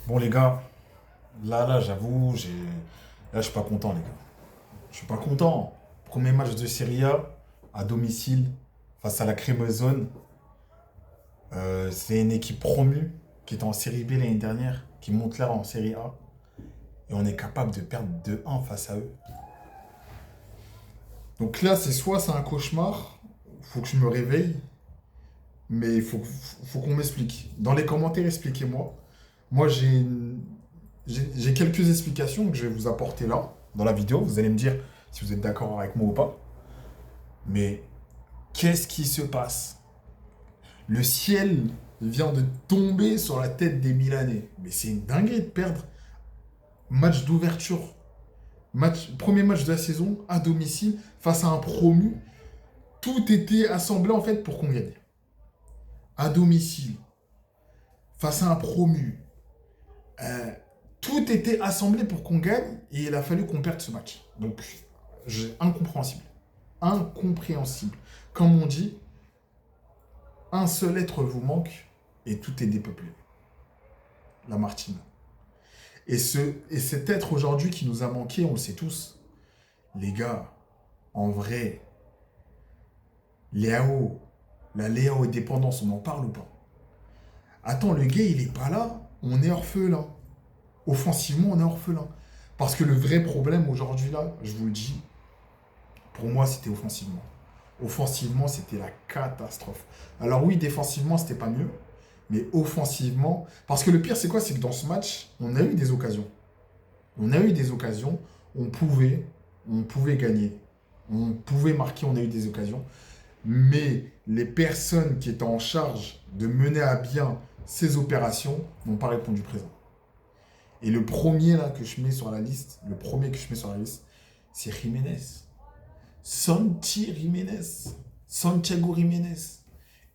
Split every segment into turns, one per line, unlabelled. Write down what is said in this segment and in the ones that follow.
Bon, les gars, là, j'avoue, là, je suis pas content, les gars. Je suis pas content. Premier match de Serie A, à domicile, face à la Cremonese. C'est une équipe promue qui était en Série B l'année dernière, qui monte là en Série A. Et on est capable de perdre 2-1 face à eux. Donc là, c'est un cauchemar, faut que je me réveille, mais faut qu'on m'explique. Dans les commentaires, expliquez-moi. Moi, j'ai quelques explications que je vais vous apporter là, dans la vidéo. Vous allez me dire si vous êtes d'accord avec moi ou pas. Mais qu'est-ce qui se passe? Le ciel vient de tomber sur la tête des Milanais. Mais c'est une dinguerie de perdre. Match d'ouverture. Premier match de la saison, à domicile, face à un promu. Tout était assemblé en fait pour qu'on gagne. À domicile, face à un promu. Euh, Tout était assemblé pour qu'on gagne et il a fallu qu'on perde ce match. Donc, incompréhensible. Incompréhensible. Comme on dit, un seul être vous manque et tout est dépeuplé. La Martine. Et cet être aujourd'hui qui nous a manqué, on le sait tous. Les gars, en vrai, Léao, la Léao et dépendance, on en parle ou pas? Attends, le gars, il est pas là, on est orphelin. Offensivement, on est orphelin. Parce que le vrai problème aujourd'hui, là, je vous le dis, pour moi, c'était offensivement. Offensivement, c'était la catastrophe. Alors oui, défensivement, c'était pas mieux. Mais offensivement. Parce que le pire, c'est quoi? C'est que dans ce match, on a eu des occasions. On a eu des occasions. On pouvait, on pouvait gagner. On pouvait marquer, on a eu des occasions. Mais les personnes qui étaient en charge de mener à bien ces opérations n'ont pas répondu présent. Et le premier là que je mets sur la liste, le premier que je mets sur la liste, c'est Jiménez. Santi Jiménez. Santiago Jiménez.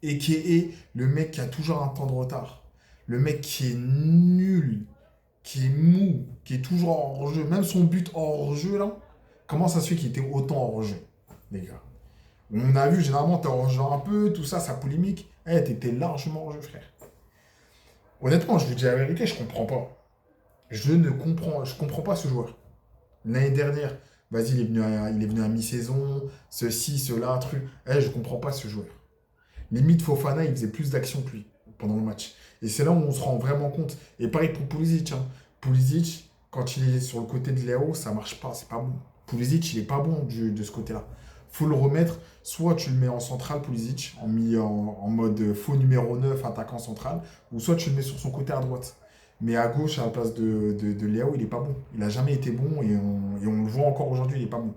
Et qui est le mec qui a toujours un temps de retard. Le mec qui est nul, qui est mou, qui est toujours hors jeu. Même son but hors jeu là, comment ça se fait qu'il était autant hors jeu, les gars? On a vu, généralement, t'es hors jeu un peu, tout ça, ça polémique. Eh, t'étais largement hors jeu, frère. Honnêtement, je vous dis la vérité, je comprends pas. Je comprends pas ce joueur. L'année dernière, vas-y, il est venu à mi-saison, ceci, cela, truc. Eh, je comprends pas ce joueur. Limite, Fofana, il faisait plus d'actions que lui pendant le match. Et c'est là où on se rend vraiment compte. Et pareil pour Pulisic, hein. Pulisic, quand il est sur le côté de Léo, ça marche pas, c'est pas bon. Pulisic, il est pas bon de ce côté-là. Faut le remettre, soit tu le mets en centrale, Pulisic, en mode faux numéro 9 attaquant central, ou soit tu le mets sur son côté à droite. Mais à gauche, à la place de Léo, il est pas bon. Il a jamais été bon et on le voit encore aujourd'hui, il est pas bon.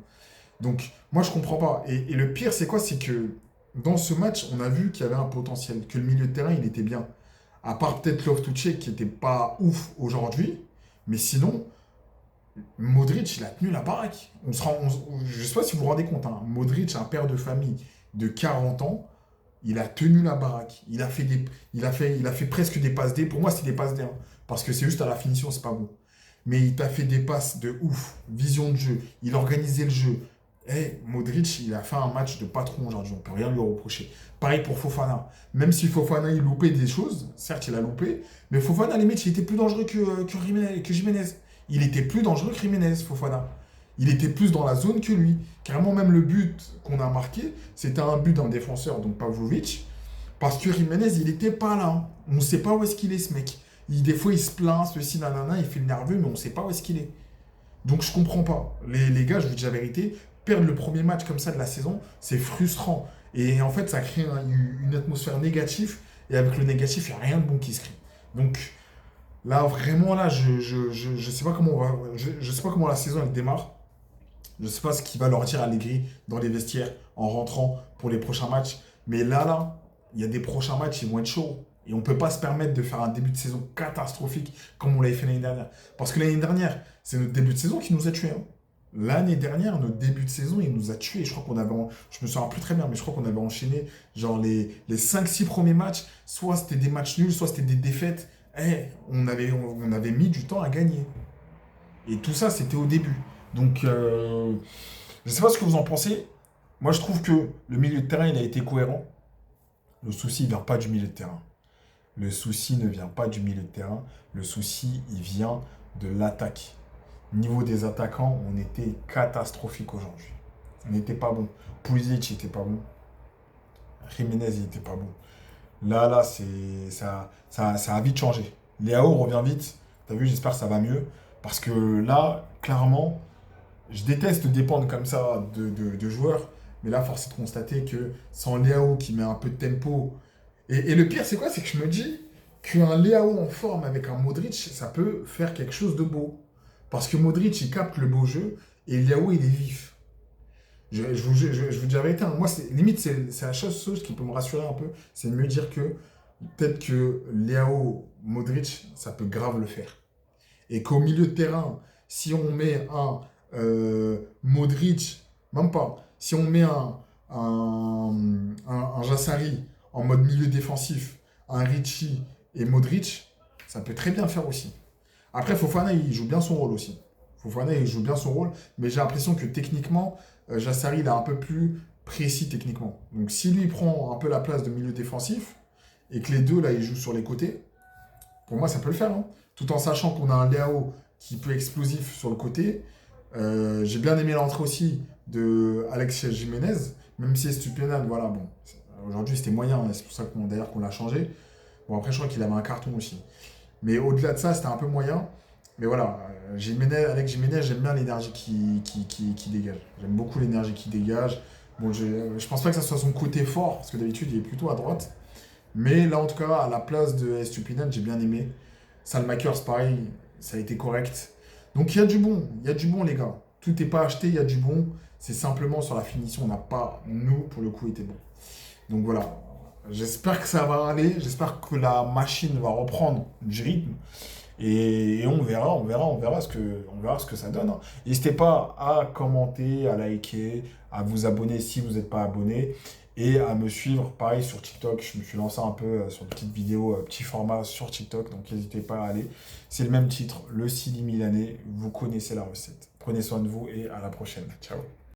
Donc, moi, je comprends pas. Et le pire, c'est quoi? C'est que dans ce match, on a vu qu'il y avait un potentiel, que le milieu de terrain, il était bien. À part peut-être Love-to-Check qui était pas ouf aujourd'hui, mais sinon, Modric, il a tenu la baraque. Je sais pas si vous vous rendez compte, hein, Modric, un père de famille de 40 ans, il a tenu la baraque. Il a fait presque des passes D. Pour moi, c'est des passes D, hein, parce que c'est juste à la finition, c'est pas bon. Mais il t'a fait des passes de ouf, vision de jeu. Il organisait le jeu. Modric, il a fait un match de patron aujourd'hui, on peut rien lui reprocher. Pareil pour Fofana. Même si Fofana, il loupait des choses, certes, il a loupé, mais Fofana, limite, il était plus dangereux que Jiménez. Il était plus dangereux que Jiménez, Fofana. Il était plus dans la zone que lui. Carrément, même le but qu'on a marqué, c'était un but d'un défenseur, donc Pavlovic, parce que Jiménez, il était pas là, hein. On ne sait pas où est-ce qu'il est, ce mec. Des fois, il se plaint, ceci, nanana, il fait le nerveux, mais on ne sait pas où est-ce qu'il est. Donc je comprends pas. Les gars, je vous dis la vérité, perdre le premier match comme ça de la saison, c'est frustrant. Et en fait, ça crée une atmosphère négative. Et avec le négatif, il n'y a rien de bon qui se crée. Donc là, vraiment, là, je sais pas comment on va, je sais pas comment la saison elle démarre. Je sais pas ce qu'il va leur dire Allegri dans les vestiaires en rentrant pour les prochains matchs. Mais là, il y a des prochains matchs, ils vont être chauds. Et on ne peut pas se permettre de faire un début de saison catastrophique comme on l'avait fait l'année dernière. Parce que l'année dernière, c'est notre début de saison qui nous a tués, hein. L'année dernière, notre début de saison, il nous a tués. Je crois qu'on avait, je me souviens plus très bien, mais je crois qu'on avait enchaîné genre les 5-6 premiers matchs. Soit c'était des matchs nuls, soit c'était des défaites. On avait mis du temps à gagner. Et tout ça, c'était au début. Donc, je ne sais pas ce que vous en pensez. Moi, je trouve que le milieu de terrain, il a été cohérent. Le souci, il ne vient pas du milieu de terrain. Le souci ne vient pas du milieu de terrain. Le souci, il vient de l'attaque. Niveau des attaquants, on était catastrophique aujourd'hui. On n'était pas bon. Pulisic, il était pas bon. Jiménez, il était pas bon. Là, ça a vite changé. Léao revient vite. T'as vu, j'espère que ça va mieux. Parce que là, clairement, je déteste dépendre comme ça de joueurs. Mais là, force est de constater que sans Léao qui met un peu de tempo. Et le pire, c'est quoi? C'est que je me dis qu'un Léao en forme avec un Modric, ça peut faire quelque chose de beau. Parce que Modric, il capte le beau jeu et Léao, il est vif. Je vous dis la vérité, hein, moi, limite, c'est la chose qui peut me rassurer un peu. C'est de me dire que peut-être que Léao, Modric, ça peut grave le faire. Et qu'au milieu de terrain, si on met un Modric, même pas, si on met un Jassari en mode milieu défensif, un Ricci et Modric, ça peut très bien faire aussi. Après, Fofana, il joue bien son rôle aussi. Fofana, il joue bien son rôle, mais j'ai l'impression que techniquement, Jassari, il est un peu plus précis techniquement. Donc si lui prend un peu la place de milieu défensif, et que les deux, là, ils jouent sur les côtés, pour moi, ça peut le faire, hein. Tout en sachant qu'on a un Léao qui peut explosif sur le côté. J'ai bien aimé l'entrée aussi de Alexis Jiménez, même si Estupiñán, voilà, bon, aujourd'hui c'était moyen, hein, c'est pour ça d'ailleurs qu'on l'a changé. Bon, après, je crois qu'il avait un carton aussi. Mais au-delà de ça, c'était un peu moyen. Mais voilà, Alex Jiménez, j'aime bien l'énergie qui dégage. J'aime beaucoup l'énergie qu'il dégage. Bon, je pense pas que ça soit son côté fort, parce que d'habitude, il est plutôt à droite. Mais là, en tout cas, à la place de Estupiñán, j'ai bien aimé. Salmakers, pareil, ça a été correct. Donc il y a du bon, il y a du bon, les gars. Tout n'est pas acheté, il y a du bon. C'est simplement sur la finition, on n'a pas, nous, pour le coup, été bon. Donc voilà, j'espère que ça va aller. J'espère que la machine va reprendre du rythme. Et on verra ce que ça donne, hein. N'hésitez pas à commenter, à liker, à vous abonner si vous n'êtes pas abonné et à me suivre, pareil, sur TikTok. Je me suis lancé un peu sur une petite vidéo, petit format sur TikTok, donc n'hésitez pas à aller. C'est le même titre, le Sili Milanais. Vous connaissez la recette. Prenez soin de vous et à la prochaine. Ciao.